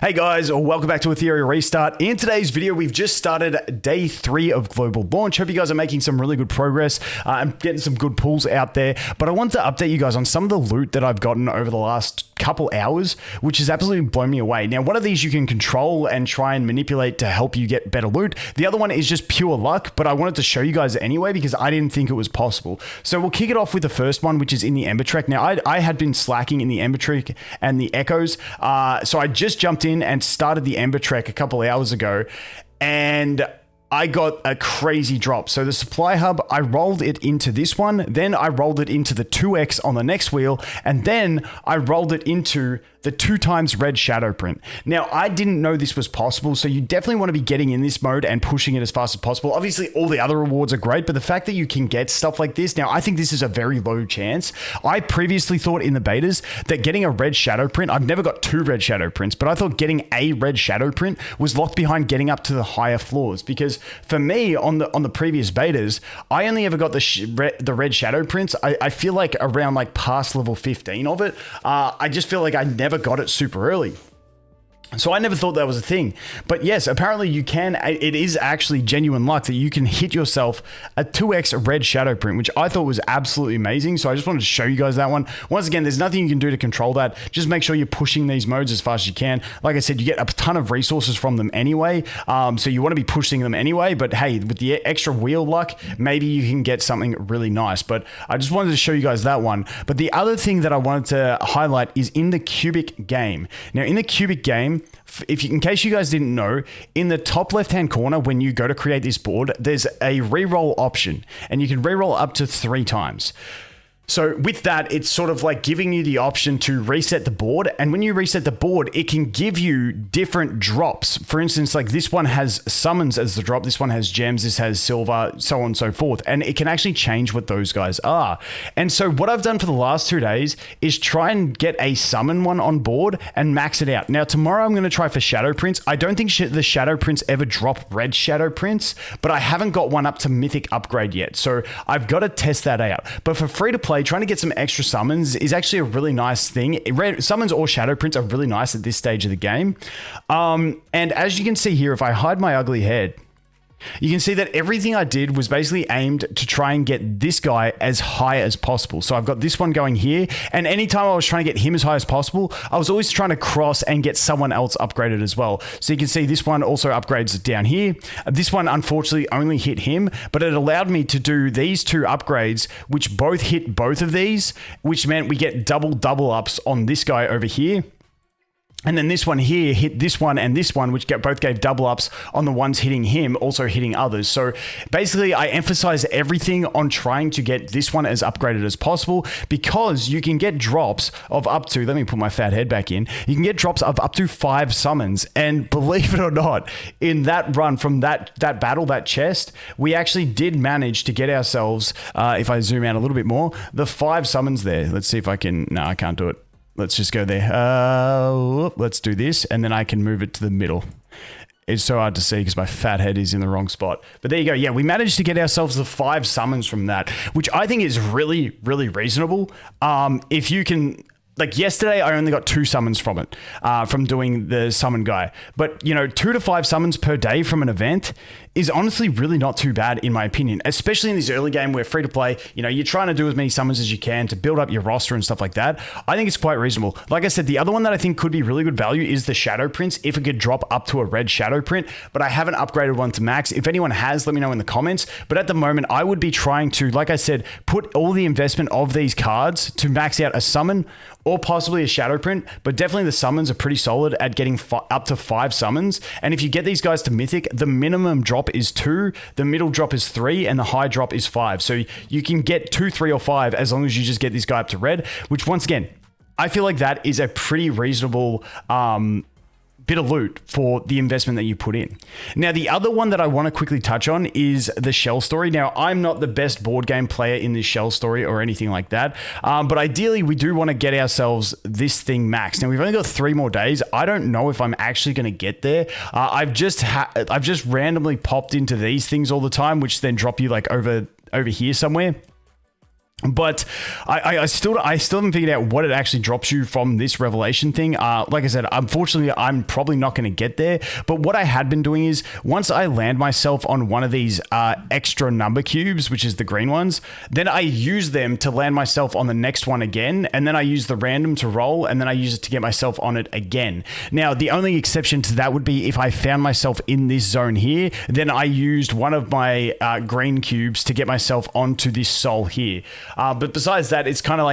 Hey guys, welcome back to Etheria Restart. In today's video, we've just started day 3 of global launch. Hope you guys are making some really good progress. I'm getting some good pulls out there, but I want to update you guys on some of the loot that I've gotten over the last couple hours, which has absolutely blown me away. Now, one of these you can control and try and manipulate to help you get better loot. The other one is just pure luck, but I wanted to show you guys anyway because I didn't think it was possible. So we'll kick it off with the first one, which is in the Ember Trek. Now, I had been slacking in the Ember Trek and the Echoes, so I just jumped in and started the Ember Trek a couple hours ago, and I got a crazy drop. So the supply hub, I rolled it into this one, then I rolled it into the 2x on the next wheel, and then I rolled it into the 2 times red shadow print. Now, I didn't know this was possible, so you definitely want to be getting in this mode and pushing it as fast as possible. Obviously, all the other rewards are great, but the fact that you can get stuff like this, now, I think this is a very low chance. I previously thought in the betas that getting a red shadow print, I've never got 2 red shadow prints, but I thought getting a red shadow print was locked behind getting up to the higher floors, because for me, on the previous betas, I only ever got the red shadow prints. I feel like around like past level 15 of it. I just feel like I never got it super early. So I never thought that was a thing. But yes, apparently you can. It is actually genuine luck that you can hit yourself a 2x red shadow print, which I thought was absolutely amazing. So I just wanted to show you guys that one. Once again, there's nothing you can do to control that. Just make sure you're pushing these modes as fast as you can. Like I said, you get a ton of resources from them anyway. So you want to be pushing them anyway. But hey, with the extra wheel luck, maybe you can get something really nice. But I just wanted to show you guys that one. But the other thing that I wanted to highlight is in the cubic game. Now, in the cubic game, in case you guys didn't know, in the top left-hand corner, when you go to create this board, there's a reroll option, and you can reroll up to 3 times. So with that, it's sort of like giving you the option to reset the board. And when you reset the board, it can give you different drops. For instance, like this one has summons as the drop. This one has gems. This has silver, so on and so forth. And it can actually change what those guys are. And so what I've done for the last 2 days is try and get a summon one on board and max it out. Now, tomorrow I'm going to try for shadow prints. I don't think the shadow prints ever drop red shadow prints, but I haven't got one up to mythic upgrade yet. So I've got to test that out. But for free to play, trying to get some extra summons is actually a really nice thing. Summons or shadow prints are really nice at this stage of the game. And as you can see here, if I hide my ugly head, you can see that everything I did was basically aimed to try and get this guy as high as possible. So I've got this one going here, and anytime I was trying to get him as high as possible, I was always trying to cross and get someone else upgraded as well. So you can see this one also upgrades down here. This one unfortunately only hit him, but it allowed me to do these 2 upgrades, which both hit both of these, which meant we get double ups on this guy over here. And then this one here hit this one and this one, which both gave double ups on the ones hitting him, also hitting others. So basically, I emphasize everything on trying to get this one as upgraded as possible, because you can get drops of up to, let me put my fat head back in, you can get drops of up to 5 summons. And believe it or not, in that run from that battle, that chest, we actually did manage to get ourselves, if I zoom out a little bit more, the 5 summons there. Let's see if I can, no, I can't do it. Let's just go there. Let's do this, and then I can move it to the middle. It's so hard to see because my fat head is in the wrong spot. But there you go. Yeah, we managed to get ourselves the 5 summons from that, which I think is really, really reasonable. If you can... Like yesterday, I only got 2 summons from it, from doing the summon guy. But, 2 to 5 summons per day from an event is honestly really not too bad in my opinion, especially in this early game where free to play, you're trying to do as many summons as you can to build up your roster and stuff like that. I think it's quite reasonable. Like I said, the other one that I think could be really good value is the shadow prints, if it could drop up to a red shadow print, but I haven't upgraded one to max. If anyone has, let me know in the comments. But at the moment, I would be trying to, like I said, put all the investment of these cards to max out a summon or possibly a shadow print, but definitely the summons are pretty solid at getting up to 5 summons. And if you get these guys to mythic, the minimum drop is 2, the middle drop is 3, and the high drop is 5. So you can get 2, 3, or 5 as long as you just get this guy up to red, which once again, I feel like that is a pretty reasonable bit of loot for the investment that you put in. Now, the other one that I want to quickly touch on is the shell story. Now, I'm not the best board game player in this shell story or anything like that, but ideally, we do want to get ourselves this thing maxed. Now, we've only got 3 more days. I don't know if I'm actually going to get there. I've just randomly popped into these things all the time, which then drop you like over here somewhere. But I still haven't figured out what it actually drops you from this revelation thing. Like I said, unfortunately, I'm probably not going to get there. But what I had been doing is once I land myself on one of these extra number cubes, which is the green ones, then I use them to land myself on the next one again. And then I use the random to roll, and then I use it to get myself on it again. Now, the only exception to that would be if I found myself in this zone here, then I used one of my green cubes to get myself onto this soul here. But besides that, it's kind of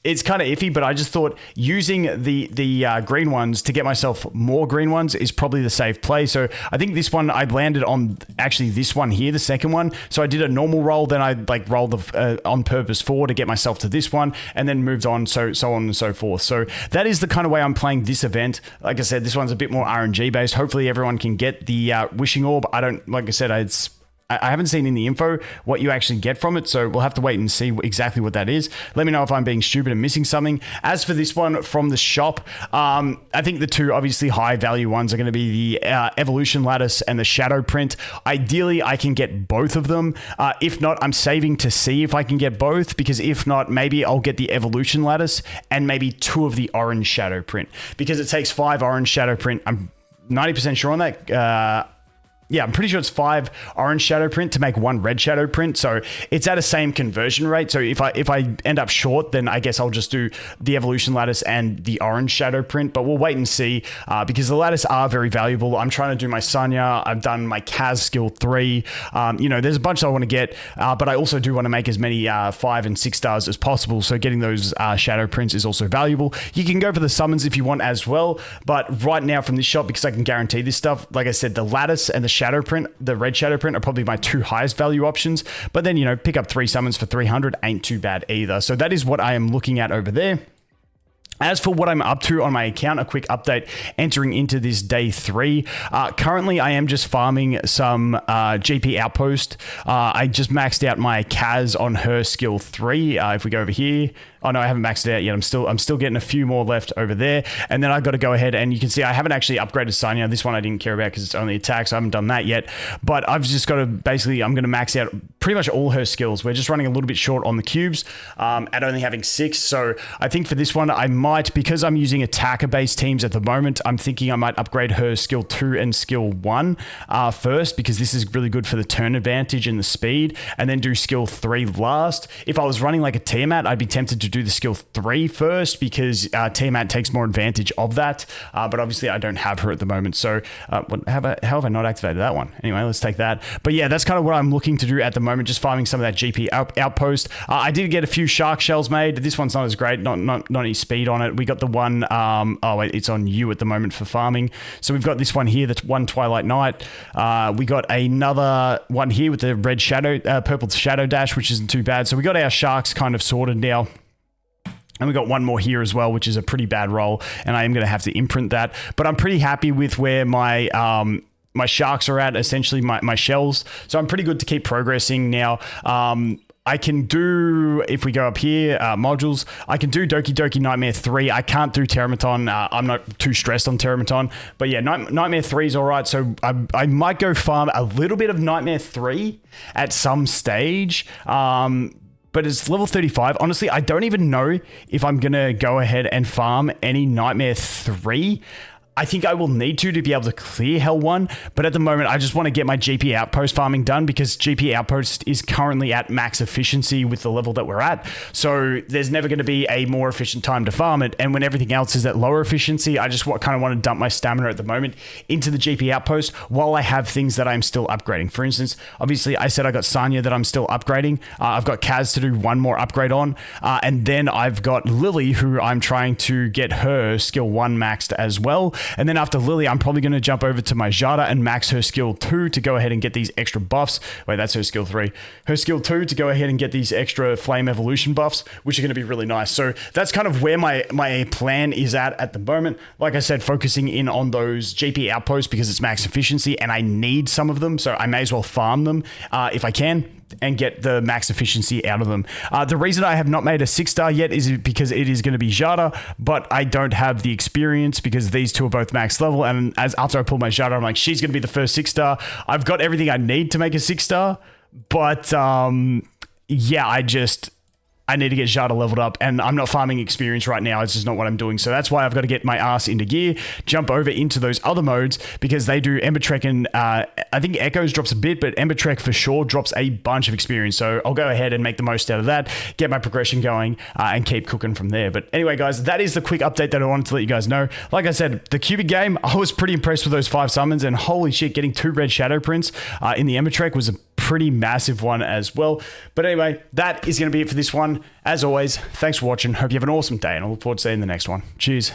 iffy, but I just thought using the green ones to get myself more green ones is probably the safe play. So I think this one I landed on actually this one here, the second one. So I did a normal roll, then I rolled the on purpose 4 to get myself to this one, and then moved on, so on and so forth. So that is the kind of way I'm playing this event. Like I said, this one's a bit more RNG based. Hopefully everyone can get the wishing orb. I haven't seen in the info what you actually get from it, so we'll have to wait and see exactly what that is. Let me know if I'm being stupid and missing something. As for this one from the shop, I think the two obviously high value ones are going to be the Evolution Lattice and the Shadow Print. Ideally, I can get both of them. If not, I'm saving to see if I can get both, because if not, maybe I'll get the Evolution Lattice and maybe 2 of the Orange Shadow Print, because it takes 5 Orange Shadow Print. I'm 90% sure on that. Yeah, I'm pretty sure it's 5 orange shadow print to make 1 red shadow print. So it's at a same conversion rate. So if I end up short, then I guess I'll just do the Evolution Lattice and the orange shadow print. But we'll wait and see, because the lattice are very valuable. I'm trying to do my Sanya. I've done my Kaz skill 3. There's a bunch I want to get, but I also do want to make as many 5 and 6 stars as possible. So getting those shadow prints is also valuable. You can go for the summons if you want as well. But right now from this shop, because I can guarantee this stuff, like I said, the lattice and the shadow print, the red shadow print, are probably my 2 highest value options. But then, pick up 3 summons for 300 ain't too bad either. So that is what I am looking at over there. As for what I'm up to on my account, a quick update entering into this day 3. Currently, I am just farming some GP Outpost. I just maxed out my Kaz on her skill 3. If we go over here, oh no, I haven't maxed it out yet. I'm still getting a few more left over there. And then I've got to go ahead, and you can see I haven't actually upgraded Sanya. This one I didn't care about because it's only attack, so I haven't done that yet. But I've just got to basically, I'm going to max out pretty much all her skills. We're just running a little bit short on the cubes at only having 6. So I think for this one, I might, because I'm using attacker-based teams at the moment, I'm thinking I might upgrade her skill 2 and skill 1 first, because this is really good for the turn advantage and the speed, and then do skill 3 last. If I was running like a Tiamat, I'd be tempted to do the skill 3 first, because Tiamat takes more advantage of that, but obviously I don't have her at the moment. So how have I not activated that one? Anyway, let's take that. But yeah, that's kind of what I'm looking to do at the moment, just farming some of that GP outpost. I did get a few shark shells made. This one's not as great, not any speed on it. We got the one, it's on you at the moment for farming. So we've got this one here, that's 1 Twilight Night. We got another one here with the red shadow, purple shadow dash, which isn't too bad. So we got our sharks kind of sorted now. And we got one more here as well, which is a pretty bad roll, and I am going to have to imprint that. But I'm pretty happy with where my my sharks are at, essentially my shells. So I'm pretty good to keep progressing now. I can do, if we go up here, modules, I can do Doki Doki Nightmare 3. I can't do Terramaton. I'm not too stressed on Terramaton. But yeah, Nightmare 3 is all right. So I might go farm a little bit of Nightmare 3 at some stage. But it's level 35. Honestly, I don't even know if I'm going to go ahead and farm any Nightmare 3. I think I will need to be able to clear Hell 1, but at the moment, I just want to get my GP Outpost farming done, because GP Outpost is currently at max efficiency with the level that we're at, so there's never going to be a more efficient time to farm it, and when everything else is at lower efficiency, I just kind of want to dump my stamina at the moment into the GP Outpost while I have things that I'm still upgrading. For instance, obviously, I said I got Sanya that I'm still upgrading. I've got Kaz to do one more upgrade on, and then I've got Lily, who I'm trying to get her skill 1 maxed as well. And then after Lily, I'm probably going to jump over to my Jada and max her skill 2 to go ahead and get these extra buffs. Wait, that's her skill 3. Her skill 2 to go ahead and get these extra flame evolution buffs, which are going to be really nice. So that's kind of where my plan is at the moment. Like I said, focusing in on those GP outposts because it's max efficiency and I need some of them. So I may as well farm them if I can and get the max efficiency out of them. The reason I have not made a 6-star yet is because it is going to be Jada, but I don't have the experience because these two are both max level. And after I pull my Jada, I'm like, she's going to be the first 6-star. I've got everything I need to make a 6-star, but yeah, I need to get Jada leveled up, and I'm not farming experience right now. It's just not what I'm doing. So that's why I've got to get my ass into gear, jump over into those other modes, because they do Ember Trek, and I think Echoes drops a bit, but Ember Trek for sure drops a bunch of experience. So I'll go ahead and make the most out of that, get my progression going, and keep cooking from there. But anyway, guys, that is the quick update that I wanted to let you guys know. Like I said, the Cubic game, I was pretty impressed with those 5 summons, and holy shit, getting 2 red shadow prints in the Ember Trek was a pretty massive one as well. But anyway, that is going to be it for this one. As always, thanks for watching. Hope you have an awesome day, and I look forward to seeing you in the next one. Cheers.